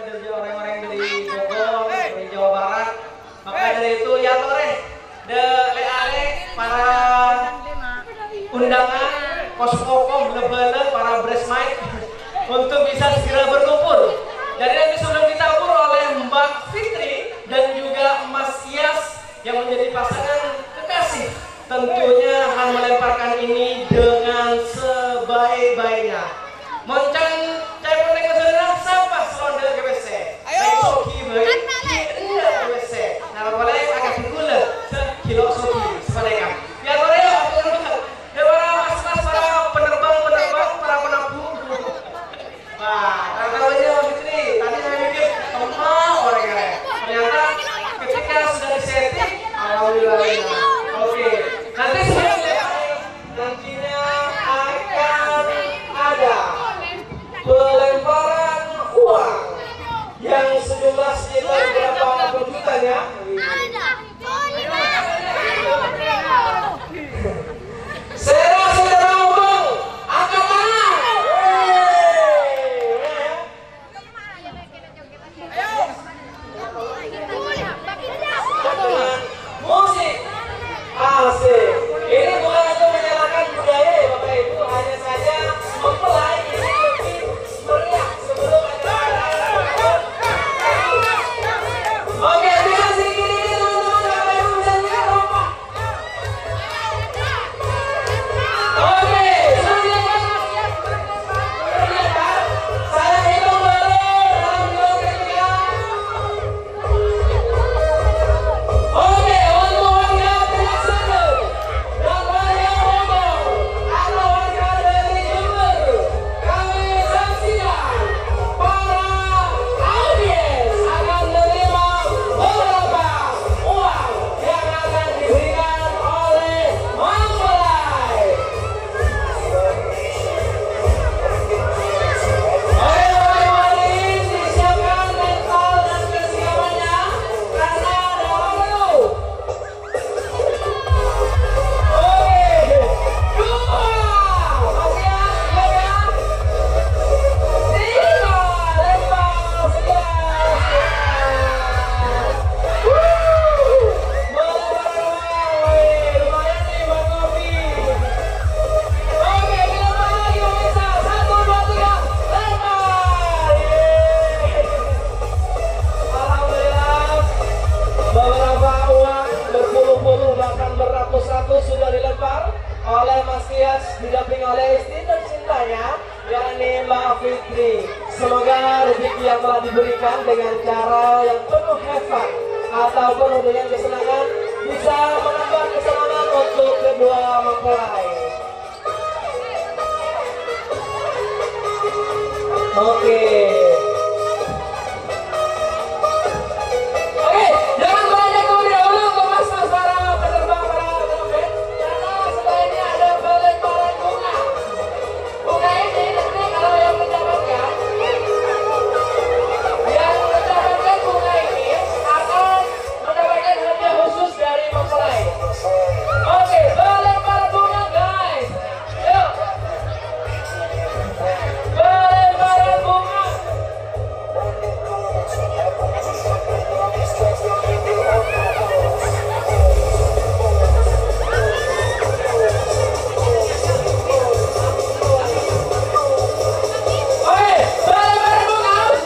dari orang-orang dari Bogor, dari Jawa Barat. Maka dari itu ya tore de leare para undangan koskokom lebele para bresmaid untuk bisa segera berkumpul. Jadi nanti sudah ditabur oleh Mbak Fitri dan juga Mas Yas yang menjadi pasangan kekasih. Tentunya akan melemparkan ini dengan sebaik-baiknya. Moncan cai pernah kesana sampah selonde ke WC. Ayo. Soki baik. Iya WC. Nah boleh agak gula sekilo soki sebaliknya. Ya boleh ya. Ya para mas-mas para penerbang para penabuh. Wah, tahu-tahunya Fitri. Tadi saya mikir emang orang-orang. Ternyata ketika sudah disetting, alhamdulillah. Oke. Nanti nantinya akan ada pelemparan uang yang sejumlah sekitar berapa jutanya? Saudara umum, angkat tangan. Musik asik. Ini bukan untuk menyalahkan budaya ya Bapak Ibu, hanya saja mempelai ini lebih meriah sebelum acara. Oke, bisa sedikit ini teman-teman Bapak Ibu bisa lihat rompak. Oke, saya hitung dulu dalam 2 ketiga. Oke, untuk warga Pelaksana dan warga Bogor atau warga dari Jember, kami saksikan para audiens akan menerima beberapa uang yang akan diberikan oleh mempelai. Oke, hadirin disiapkan mental dan kesiapannya karena ada apa dulu? Oke, 2, masih ya, 3, lempar, sekian. Melempar uang, lumayan nih buat kopi. Oke, dilempar lagi pemirsa, 1, 2, 3, lempar. Alhamdulillah, beberapa uang berpuluh-puluh bahkan beratus-ratus sudah dilempar oleh Mas Tias didampingi oleh istri tercintanya yakni Mbak Fitri. Semoga rezeki yang telah diberikan dengan cara yang penuh hebat ataupun dengan kesenangan bisa menambah kesenangan untuk kedua mempelai. Oke. Oke, jangan banyak kopi dahulu ke mas-mas para penerbang para trompet karena setelah ini ada pelemparan bunga. Bunga ini nanti kalau yang mendapatkan bunga ini akan mendapatkan hadiah khusus dari mempelai. Oke, pelemparan bunga guys. Yuk. Pelemparan bunga. Oke, pelemparan bunga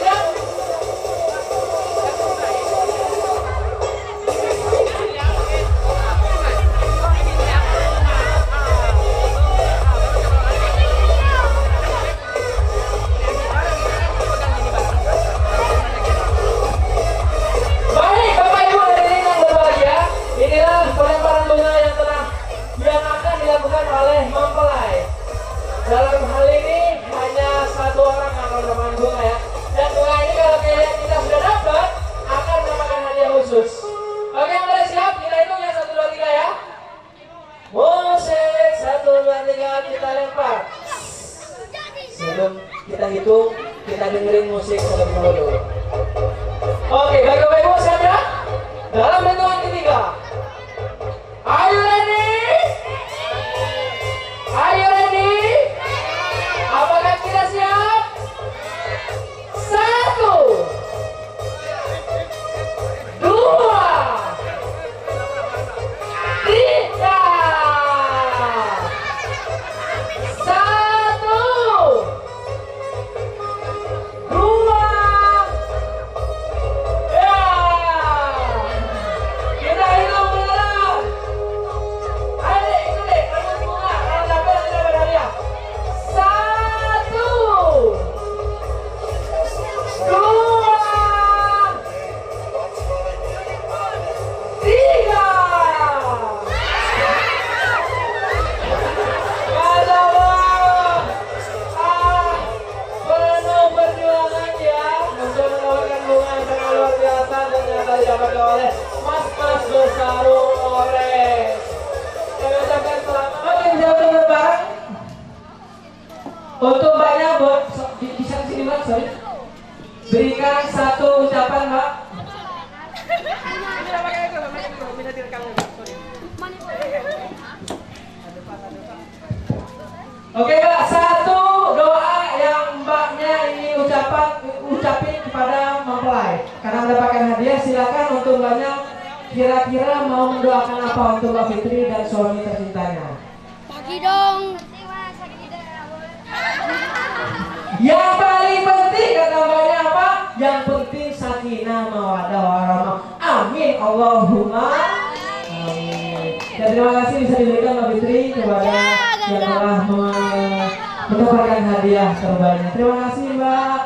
siap. Baik, Bapak Ibu hadirin yang berbahagia, inilah pelemparan bunga yang akan dilakukan oleh mempelai. Dalam hal ini hanya satu orang yang akan mendapatkan bunga ya. Dan bunga ini kalau kita sudah dapat akan mendapatkan hadiah khusus. Oke, yang pada siap? Kita hitung ya 1, 2, 3 ya. Musik 1, 2, 3 kita lempar. Sebelum kita hitung, kita dengerin musik terlebih dahulu. Oke, Bapak Ibu siap ya? Dalam hitungan ketiga. Are you ready? Are you ready? Apakah kita siap? 1, diwakili oleh Mas Besaru Ores. Kami ucapkan selamat. Oke, bisa berbareng bareng. Untuk mbaknya, bisa kesini mbak, sorry. Berikan satu ucapan mbak. Oke mbak, satu doa yang mbaknya ini ucapin kepada mempelai. Karena mendapatkan hadiah, silakan untuk mbaknya kira-kira mau mendoakan apa untuk Mbak Fitri dan suami tercintanya. Pagi dong. Yang paling penting kata mbaknya apa? Yang penting sakinah mawaddah warahmah. Amin Allahumma amin. Dan terima kasih bisa diberikan Mbak Fitri kepada yang telah mendapatkan hadiah terbaiknya. Terima kasih Mbak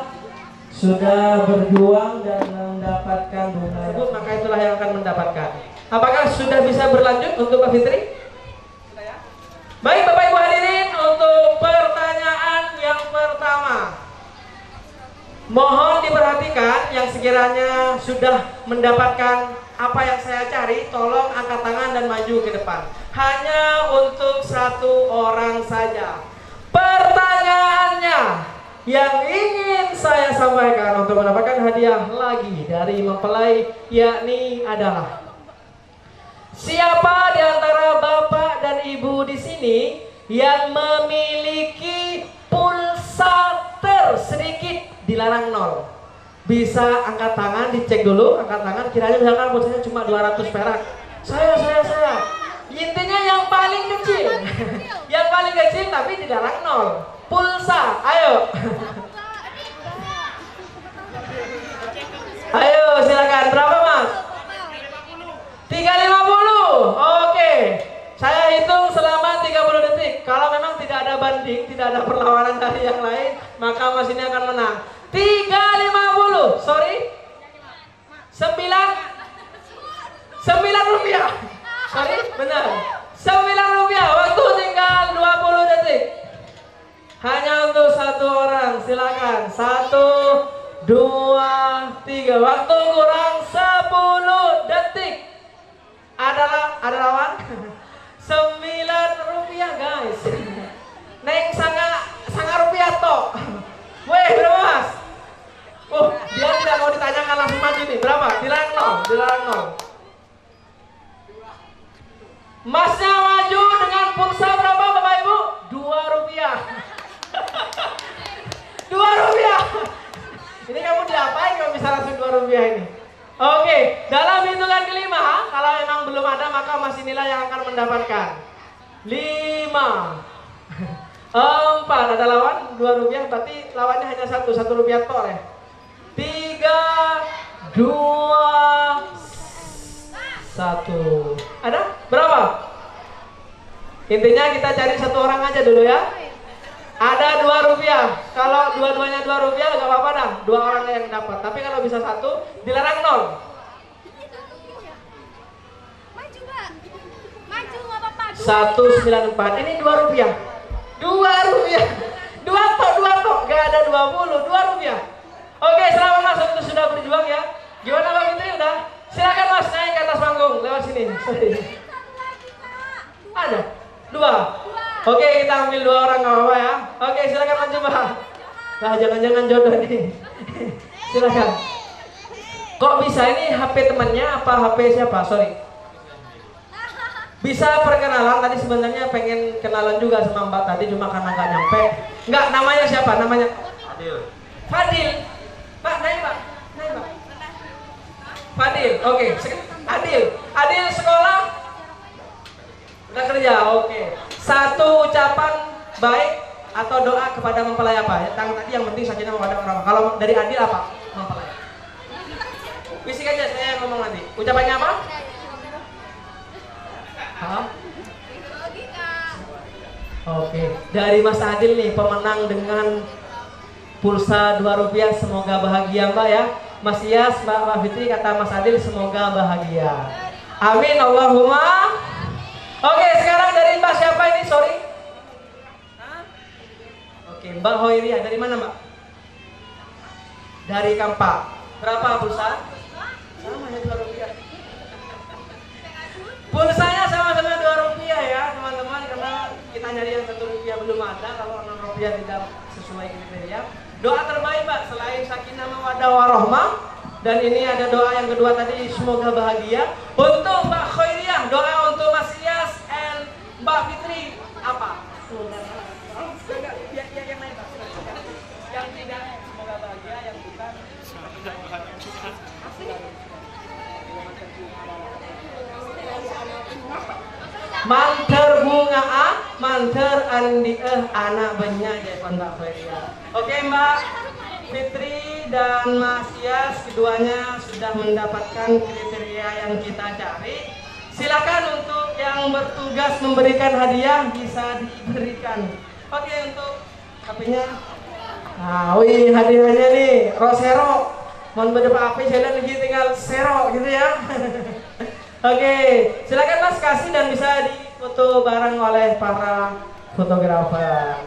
sudah berjuang dan mendapatkan bunga tersebut, maka itulah yang akan mendapatkan. Apakah sudah bisa berlanjut untuk Mbak Fitri? Baik Bapak Ibu hadirin, untuk pertanyaan yang pertama, mohon diperhatikan yang sekiranya sudah mendapatkan apa yang saya cari, tolong angkat tangan dan maju ke depan. Hanya untuk satu orang saja. Pertanyaannya yang ingin saya sampaikan untuk mendapatkan hadiah lagi dari mempelai yakni adalah, siapa di antara Bapak dan Ibu di sini yang memiliki pulsa tersedikit dilarang 0? Bisa angkat tangan, dicek dulu, angkat tangan, kiranya misalkan pulsanya cuma 200 perak. Saya. Intinya yang paling kecil. Yang paling kecil tapi dilarang 0. Pulsa, ayo. Ayo silakan, berapa Mas? 350. Oke. Saya hitung selama 30 detik. Kalau memang tidak ada banding, tidak ada perlawanan dari yang lain, maka Mas ini akan menang. 350. Sorry. 9 rupiah. Sorry, benar. 9 rupiah. Waktu tinggal 20 detik. Hanya untuk satu orang. Silakan. 1, 2, 3. Waktu kurang 10 detik. Ada lawan? 9 rupiah guys. Neng sangat rupiah toh. Weh, berapa Mas? Dia tidak mau ditanyakan, langsung maju nih. Berapa? Dilarang 0. Masnya maju dengan pulsa berapa Bapak Ibu? 2 rupiah. 2 rupiah. Ini kamu diapain kalau bisa langsung 2 rupiah ini? Oke, dalam hitungan kelima, kalau memang belum ada maka Mas inilah yang akan mendapatkan. 5, 4, ada lawan 2 rupiah, berarti lawannya hanya 1 rupiah toh ya. 3, 2, 1. Ada? Berapa? Intinya kita cari satu orang aja dulu ya. Ada 2 rupiah. Kalau dua-duanya 2 rupiah gak apa-apa dah. 2 orang yang dapat. Tapi kalau bisa 1, dilarang 0. Maju nggak apa-apa. 194. Ini 2 rupiah. 2 rupiah. 2 tok. Gak ada 20. 2 rupiah. Oke, selamat Mas untuk sudah berjuang ya. Gimana Mbak Fitri udah? Silakan Mas naik ke atas panggung. Lewat sini. Ada 2. Oke, kita ambil 2 orang gak apa-apa ya. Oke, silakan maju Mbak. Nah, jangan-jangan jodoh nih. Silakan. Kok bisa ini HP temannya apa HP siapa? Sorry. Bisa perkenalan, tadi sebenarnya pengen kenalan juga sama Mbak tadi, cuma karena nggak nyampe. Nggak, namanya siapa? Namanya Fadil. Mbak, naik Mbak. Fadil, oke. Adil sekolah? Udah kerja, oke. Satu ucapan baik atau doa kepada mempelai apa? Tadi yang penting sakinah mawaddah warahmah. Kalau dari Adil apa? Mempelai. Bisik aja, saya ngomong nanti. Ucapannya apa? Hah? Oke, dari Mas Adil nih, pemenang dengan pulsa 2 rupiah. Semoga bahagia Mbak ya. Mas Yas, Mbak Fitri, kata Mas Adil semoga bahagia. Amin Allahumma. Oke, sekarang dari Mbak siapa ini? Sorry. Oke, Mbak Hoiria. Dari mana Mbak? Dari Kampak. Berapa pulsa? Sama ya 2 rupiah. Pulsanya sama-sama Rp2 ya teman-teman, karena kita nyari yang Rp1 belum ada, kalau Rp6 tidak sesuai kriteria. Doa terbaik Mbak, selain sakinah mawaddah warahmah, dan ini ada doa yang kedua tadi, semoga bahagia. Untuk Mbak Khairiyah, doa untuk Mas Ias and Mbak Fitri apa? Yang lain Mbak, yang tidak semoga bahagia, yang bukan manter bunga a, manter andi anak banyak ya Mbak Khairiyah. Oke Mbak Fitri dan Mas Yas, keduanya sudah mendapatkan kriteria yang kita cari. Silakan untuk yang bertugas memberikan hadiah bisa diberikan. Oke, untuk HP-nya. Nah, wih hadiahnya nih, Rosero. Mohon berdepan HP, saya lagi tinggal Sero gitu ya. Oke, silakan Mas kasih dan bisa difoto bareng oleh para fotografer.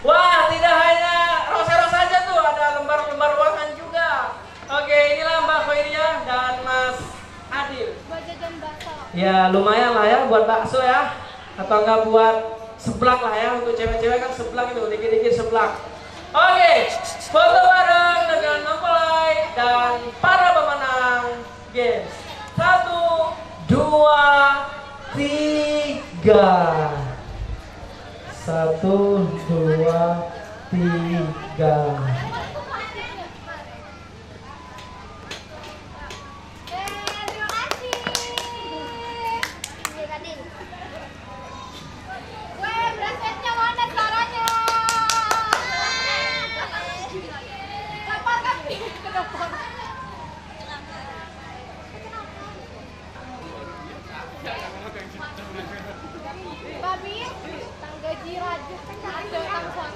Wah, tidak hanya Rosero saja tuh, ada lembar-lembar uangan juga. Oke, inilah Mbak Khairiyah dan Mas Adil. Buat jajan bakso. Ya, lumayan lah ya buat bakso ya. Atau enggak buat seblak lah ya, untuk cewek-cewek kan seblak itu, dikit-dikit seblak. Oke, foto bareng dengan mempelai dan para pemenang games. 1, 2, 3. 1, 2, 3. Terima kasih. Ini tadi. Weh, braceletnya mana suaranya? Lapar kan? Kenapa? Babi, tangga jirajut kan ada tangga.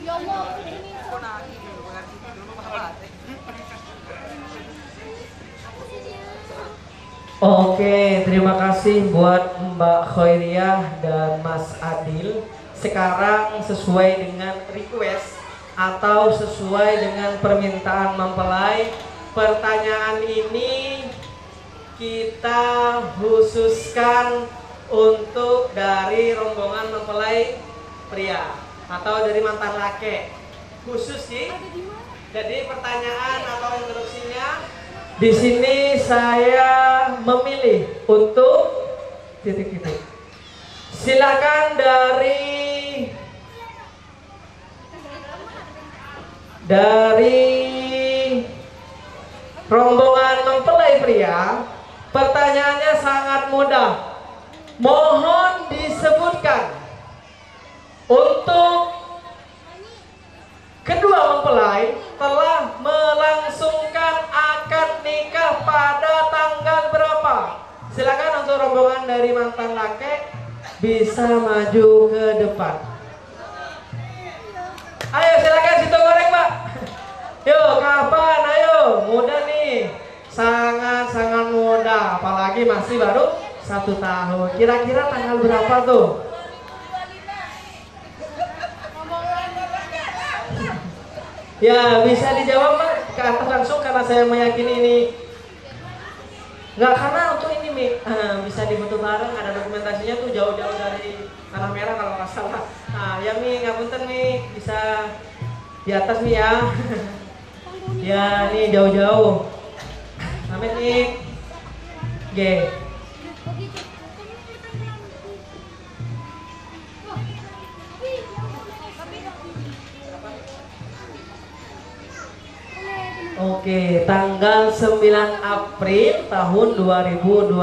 Ya Allah, ini Oke, terima kasih buat Mbak Khairiyah dan Mas Adil. Sekarang sesuai dengan request atau sesuai dengan permintaan mempelai, pertanyaan ini kita khususkan untuk dari rombongan mempelai pria atau dari mantan laki. Khusus sih. Jadi pertanyaan atau instruksinya di sini saya memilih untuk titik-titik. Silakan dari rombongan mempelai pria, pertanyaannya sangat mudah. Mohon disebutkan untuk kedua mempelai telah melangsungkan akad nikah pada tanggal berapa? Silakan untuk rombongan dari mantan laki bisa maju ke depan. Ayo silakan situ goreng Mbak. Yuk kapan? Ayo, mudah nih, sangat mudah. Apalagi masih baru 1 tahun. Kira-kira tanggal berapa tuh? Ya bisa dijawab Mbak ke atas langsung karena saya meyakini ini nggak, karena untuk ini Mi bisa difoto bareng, ada dokumentasinya tuh jauh-jauh dari Tanah Merah kalau nggak salah. Nah ya Mi, nggak punten Mi, bisa di atas Mi ya. Ya nih jauh-jauh. Amin nih. G. Oke, tanggal 9 April tahun 2025.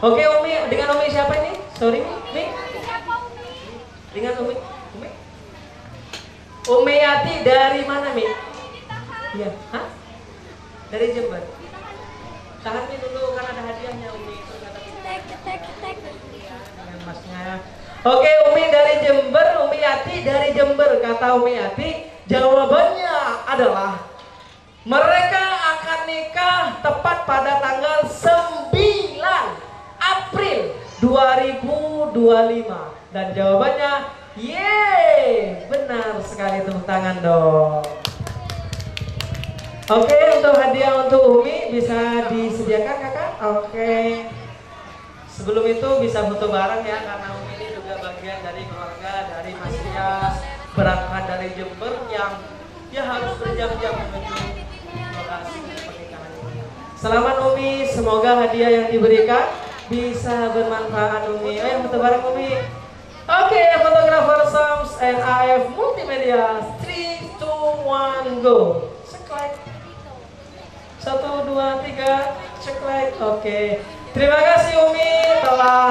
Oke, Umi, dengan Umi siapa ini? Sorry, Umi. Dengan Umi. Umi Yati dari mana, Mi? Iya, hah? Dari Jember. Tahan nih dulu kan ada hadiahnya, Umi. Dengan Masnya. Oke, Umi dari Jember, Umi Yati dari Jember. Kata Umi Yati, jawabannya adalah mereka akan nikah tepat pada tanggal 9 April 2025. Dan jawabannya yeay, benar sekali, tepuk tangan dong. Oke, untuk hadiah untuk Umi bisa disediakan kakak? Oke. Sebelum itu bisa foto bareng ya, karena Umi ini juga bagian dari keluarga dari Mas Yas, berangkat dari Jember yang dia harus berjam-jam menuju lokasi pernikahan ini. Selamat Umi, semoga hadiah yang diberikan bisa bermanfaat Umi. Ayo foto bareng Umi. Oke, fotografer Sams and AF Multimedia. 3, 2, 1, go. Ceklek. 1, 2, 3, ceklek. Oke. Terima kasih Umi telah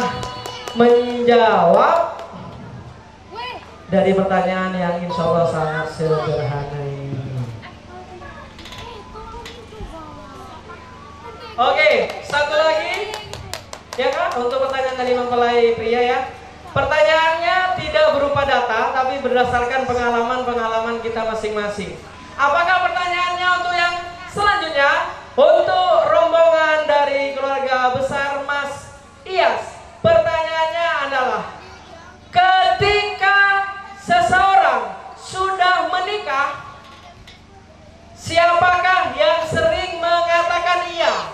menjawab dari pertanyaan yang insya Allah sangat sederhana ini. Oke, satu lagi. Ya Kak, untuk pertanyaan dari mempelai pria ya. Pertanyaannya tidak berupa data, tapi berdasarkan pengalaman-pengalaman kita masing-masing. Apakah pertanyaannya untuk yang selanjutnya? Untuk rombongan dari keluarga besar Mas Iyas, pertanyaannya adalah, ketika seseorang sudah menikah, siapakah yang sering mengatakan iya?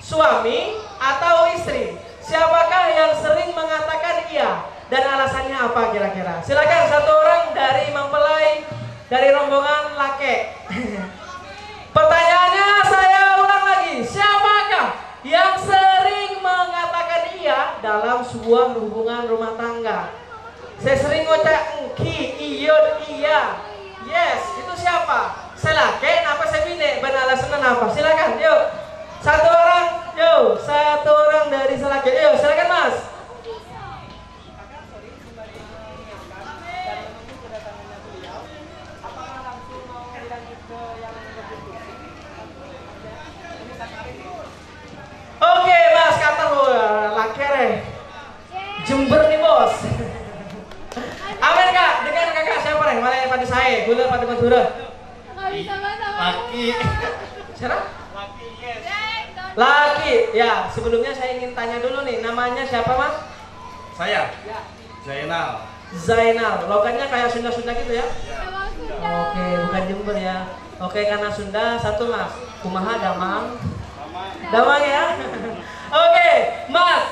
Suami atau istri? Siapakah yang sering mengatakan iya? Dan alasannya apa kira-kira? Silakan satu orang dari mempelai dari rombongan laki. Pertanyaannya saya ulang lagi, siapakah yang sering mengatakan iya dalam sebuah hubungan rumah tangga? Saya sering ngucap engki, iyun, iya. Yes, itu siapa? Saya laki, apa saya bine? Benar alasan apa? Silakan, yuk. Satu orang, yuk. Satu orang dari selaki. Yuk, silakan Mas. Oke, Mas kata lakere. Jember nih bos. Amin Kak, dengan kakak siapa nih? Malah pada saya, gula pada Madura. Nggak bisa sama. Laki. Siapa? Laki. Laki. Ya, sebelumnya saya ingin tanya dulu nih, namanya siapa Mas? Saya, Zainal. Zainal. Logatnya kayak Sunda-Sunda gitu ya? Emang sudah. Oke, bukan Jember ya. Oke, karena Sunda satu Mas. Kumaha Damang. Damang ya. Oke, Mas.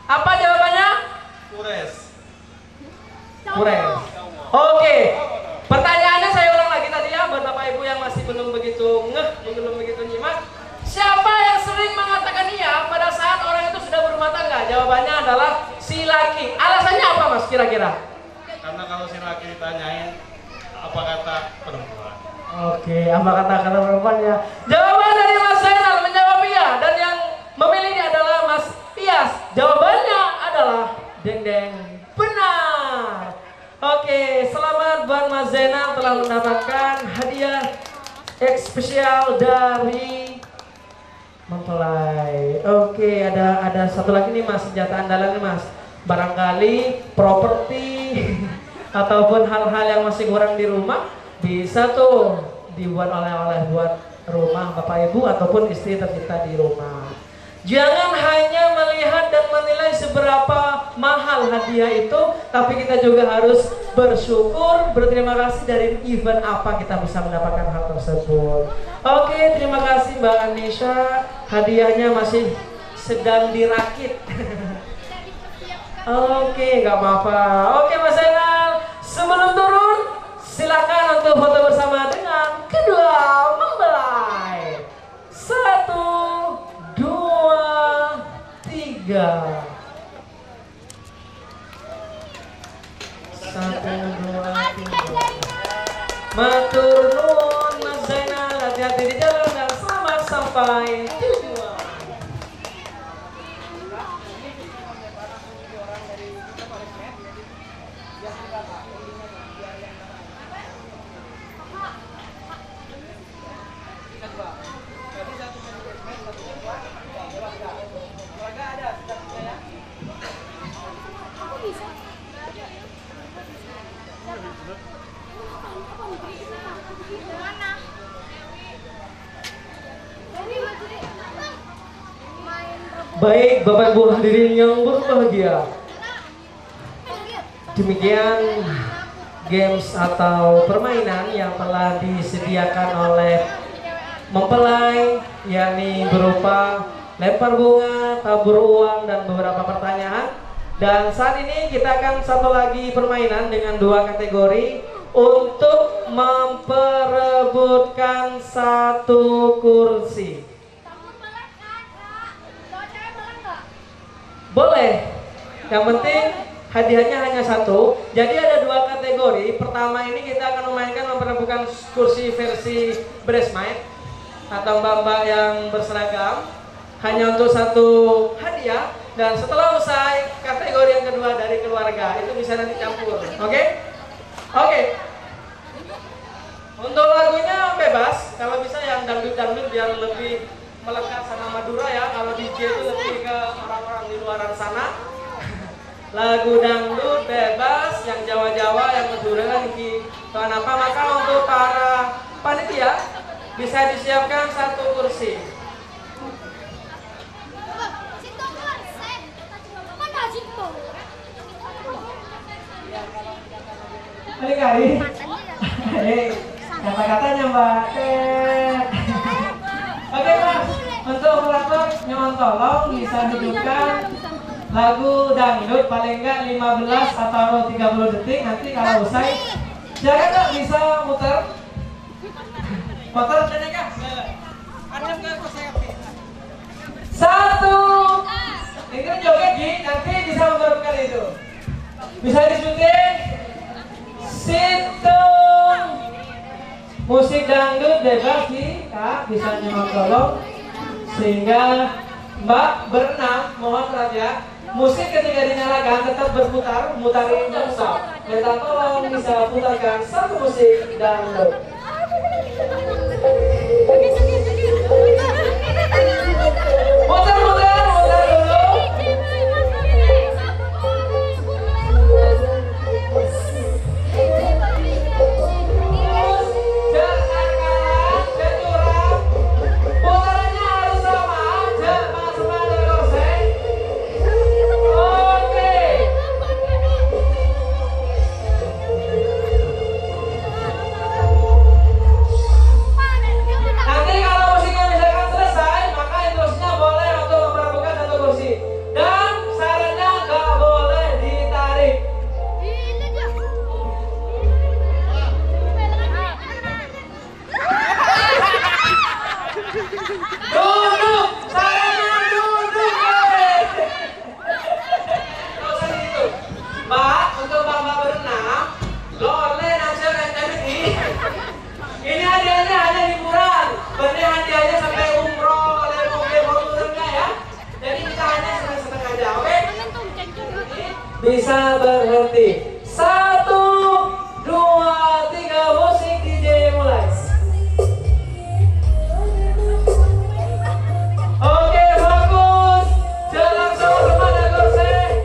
Apa jawabannya? Kures. Kures. Oke. Pertanyaannya saya ulang lagi tadi ya buat Bapak Ibu yang masih belum begitu belum begitu nyimak. Siapa yang sering mengatakan iya pada saat orang itu sudah berumah tangga? Jawabannya adalah si laki. Alasannya apa Mas kira-kira? Karena kalau si laki ditanyain apa kata perempuan. Oke, apa kata perempuan ya? Jawaban dari Mas Zainal menjawab iya, dan yang memilih ini adalah Mas Iyas. Jawabannya adalah deng-deng benar. Oke, selamat buat Mas Zainal telah mendapatkan hadiah spesial dari mempelai. Oke, ada satu lagi nih Mas, senjata andalan nih Mas. Barangkali properti ataupun hal-hal yang masih kurang di rumah bisa tuh dibuat oleh-oleh buat rumah Bapak Ibu ataupun istri tercinta di rumah. Jangan hanya melihat dan menilai seberapa mahal hadiah itu, tapi kita juga harus bersyukur, berterima kasih dari event apa kita bisa mendapatkan hal tersebut. Oke, terima kasih Mbak Anisha. Hadiahnya masih sedang dirakit. Oke, nggak apa-apa. Oke Mas Zainal, sebelum turun silakan untuk foto bersama dengan kedua mempelai. 1, 2, 3. 1, 2, 3. Matur nuwun Mas Zainal, hati-hati di jalan dan selamat sampai tujuan. Baik Bapak Ibu hadirin yang berbahagia, demikian games atau permainan yang telah disediakan oleh mempelai, yakni berupa lempar bunga, tabur uang, dan beberapa pertanyaan. Dan saat ini kita akan satu lagi permainan dengan dua kategori untuk memperebutkan satu kursi. Boleh, yang penting hadiahnya hanya satu. Jadi ada dua kategori. Pertama ini kita akan memainkan memperebutkan kursi versi bridesmaid atau mbak-mbak yang berseragam, hanya untuk satu hadiah. Dan setelah usai kategori yang kedua dari keluarga, itu bisa nanti campur. Oke? Oke. Untuk lagunya bebas, kalau bisa yang dangdut-dangdut biar lebih melekat sama Madura ya. Kalau DJ itu lebih ke orang-orang di luar sana. Lagu dangdut bebas, yang Jawa-Jawa, yang Madura kan tuan apa. Maka untuk para panitia bisa disiapkan satu kursi. Kali-kali. Kata-katanya Mbak Ted. Oke Mas, untuk operator nyoman tolong bisa hidupkan lagu dangdut paling enggak 15 atau 30 detik. Nanti kalau usai jangan nggak bisa muter. Muter jadi kah? Satu. Ini joget Gi, nanti bisa memperebutkan itu. Bisa disunting. Situng. Musik dangdut bebas sih, Kak, bisa nyoba tolong. Sehingga Mbak berenang, mohon perhatian. Musik ketika dinyalakan tetap berputar, mutarin jangsa. Minta tolong bisa putarkan satu musik dangdut. Muter dulu. Bisa berhenti. 1, 2, 3, musik DJ mulai. Oke, bagus. Jalan sama ada kursi.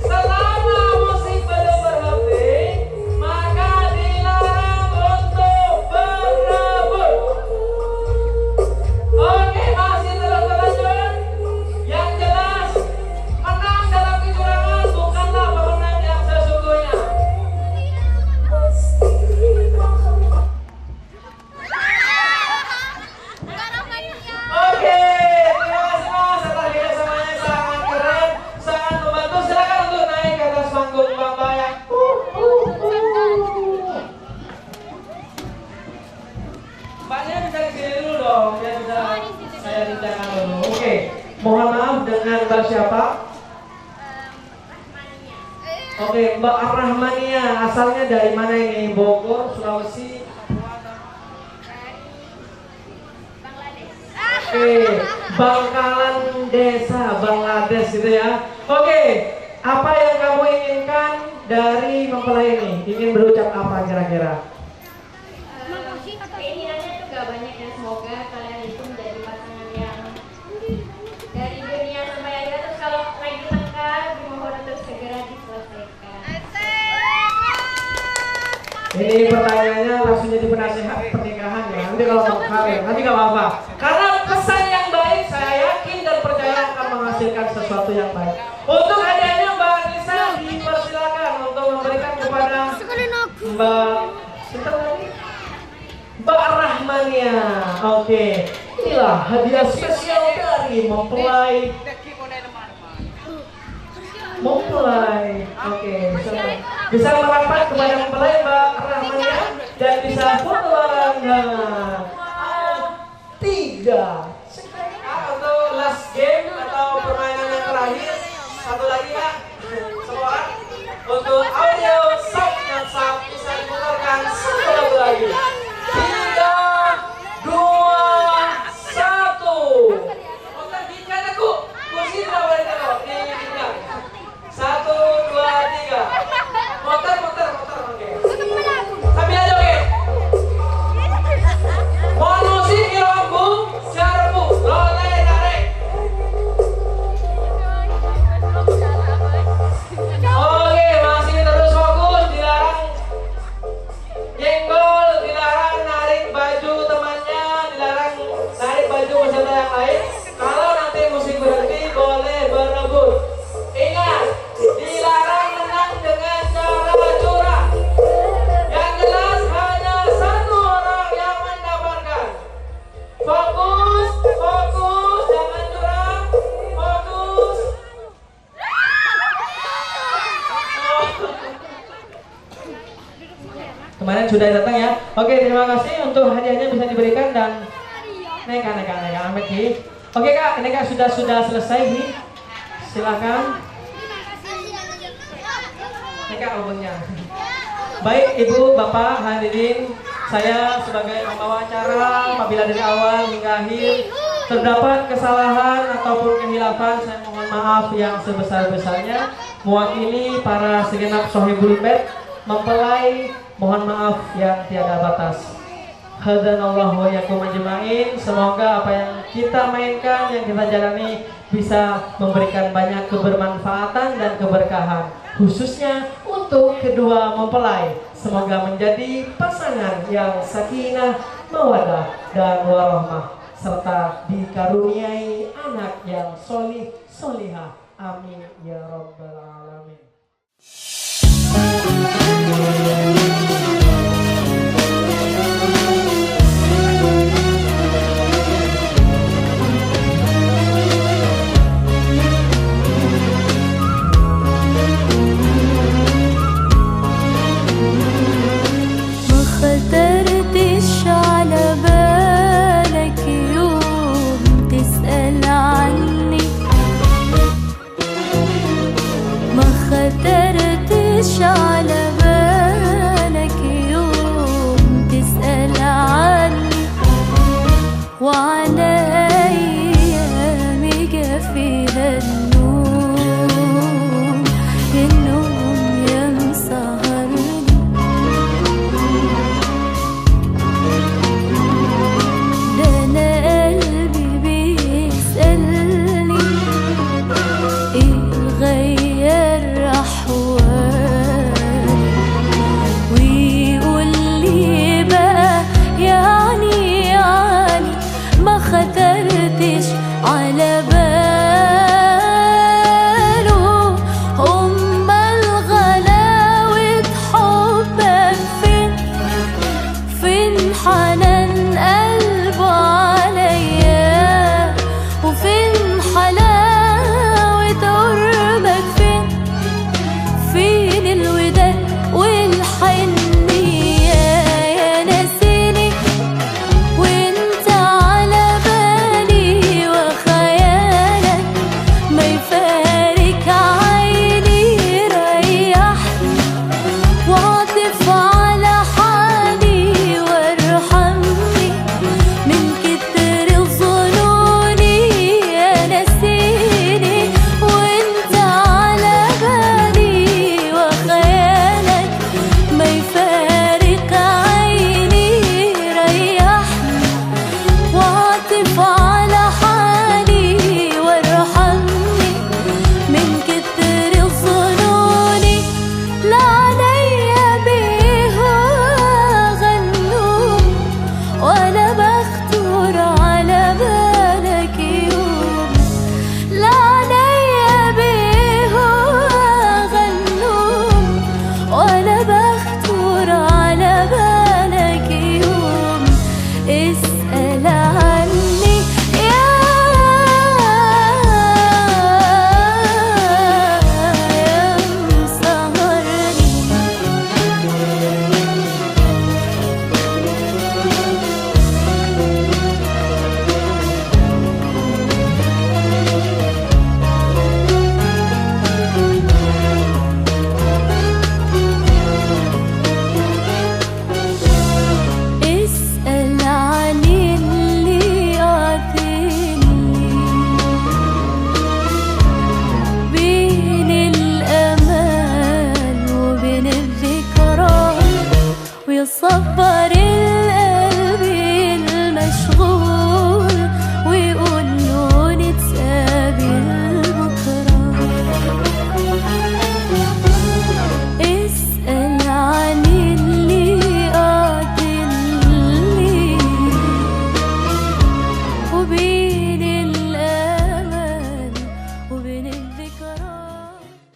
Selama musik belum berhenti, maka dilarang untuk berebut. Oke, masih terus lanjut. Yang jelas, menang dalam kecurangan bukanlah pemenang yang sesungguhnya. Oke, terima kasih Mas atas kerjasamanya, sangat keren, sangat membantu. Silakan untuk naik ke atas panggung Mbak Bayang. Mbaknya bisa kesini dulu dong, biar bisa saya bincangkan dulu. Oke, mohon maaf dengan Mbak siapa? Oke, Mbak Ar-Rahmania, asalnya dari mana ini? Bogor, Sulawesi? Oke, Bangkalan Desa, Bangladesh gitu ya. Oke, apa yang kamu inginkan dari mempelai ini? Ingin berucap apa kira-kira? Keinginannya tuh gak banyak ya, semoga kalian itu menjadi pasangan yang dari dunia sampai akhirat. Terus kalau lagi tengkar, dimohon untuk segera diselesaikan. Ini pertanyaannya langsung jadi penasehat pernikahan ya. Nanti kalau tengkar ya, nanti gak apa-apa. Karena kesan yang baik saya yakin dan percaya akan menghasilkan sesuatu yang baik. Untuk hadiahnya Mbak Nisa dipersilakan untuk memberikan kepada Mbak Rahmania. Rahmania. Oke, inilah hadiah spesial dari mempelai. Oke, bisa merapat kepada mempelai Mbak Rahmania dan bisa foto bareng. Tiga. Untuk last game atau permainan yang terakhir, satu lagi ya, semua orang. Untuk audio sound yang sah bisa diputarkan satu lagu lagi. 3, 2, 1. Oke, bicara aku. Kursi berapa di tengok? Di belakang. 1, 2, 3. Motor. Oke. Sambil aja oke. Mohon musik irombu, jarbu, lole tarik. Oke, masih terus fokus, dilarang jenggol, dilarang narik baju temannya, dilarang narik baju peserta yang lain. Kalau nanti musik berhenti, boleh berebut. Ingat, dilarang menang dengan cara curang. Yang jelas hanya satu orang yang mendapatkan. Fokus, jangan curang. Fokus. Kemarin sudah datang ya. Oke, terima kasih untuk hadiahnya bisa diberikan dan neka Ahmed Ki. Oke Kak, ini Kak sudah selesai Ki. Silakan. Neka albumnya. Baik Ibu, Bapak, hadirin, saya sebagai pembawa acara apabila dari awal hingga akhir terdapat kesalahan ataupun kehilafan, saya mohon maaf yang sebesar-besarnya. Mewakili para segenap sohibul bed mempelai, mohon maaf yang tiada batas. Hadanallahu wa yakum ajma'in. Semoga apa yang kita mainkan, yang kita jalani bisa memberikan banyak kebermanfaatan dan keberkahan, khususnya untuk kedua mempelai. Semoga menjadi pasangan yang sakinah, mawadah, dan warahmah, serta dikaruniai anak yang solih, solihah. Amin ya rabbal alamin.